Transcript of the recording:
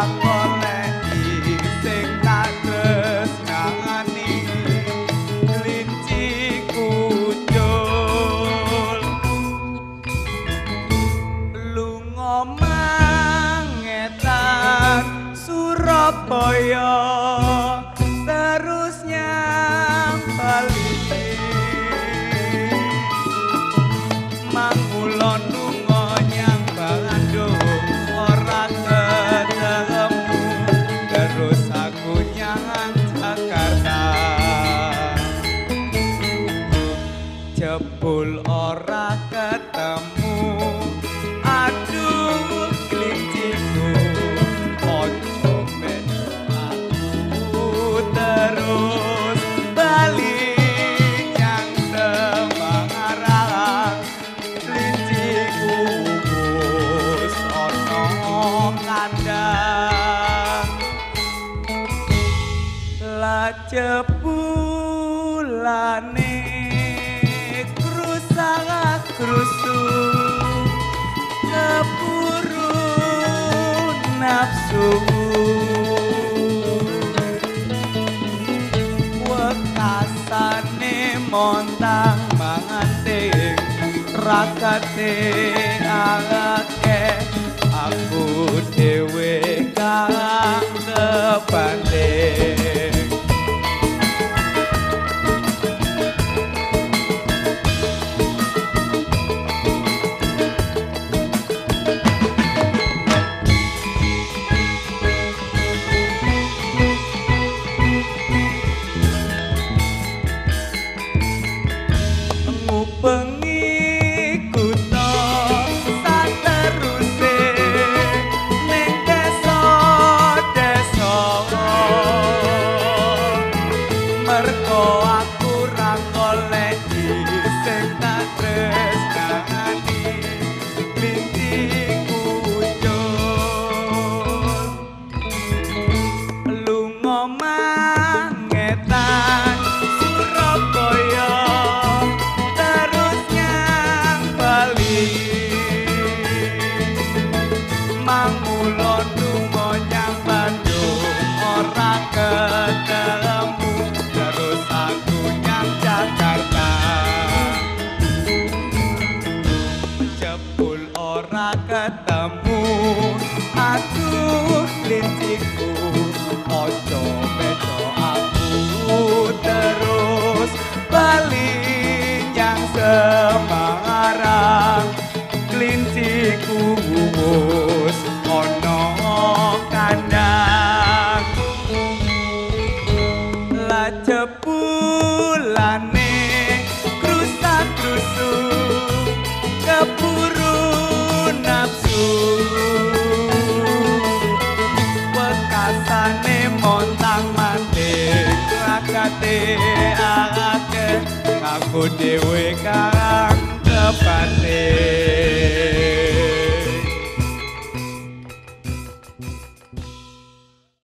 goleki sing tak tresnani kelinci kucul lunga mangetan Surabaya terus nyang Bali mangulon lunga nyang Bandung ora ketemu terus aku nyang Jakarta jebul ora ketemu aduh kelinciku ojo bedo aku terus bali nyang Semarang kelinciku wis ana kandang la jebulane krusang krusu keburu nafsu wekasane montang manganting rakate akeh aku dhewe kang kebanding ngubengi kutha sateruse ning desa-desa mergo aku ra goleki sing tak tresnani binti kucul lunga mangetan Surabaya terus nyang Bali mangulon lunga nyang Bandung ora ketemu terus aku nyang Jakarta jebul ora ketemu aduh klinciku ojo bedo aku terus bali nyang Semarang klinciku wis ana kandang la jebulane krusa-krusu keburu nafsu wekasane montang manting rakate akeh aku dhewe kang kebanding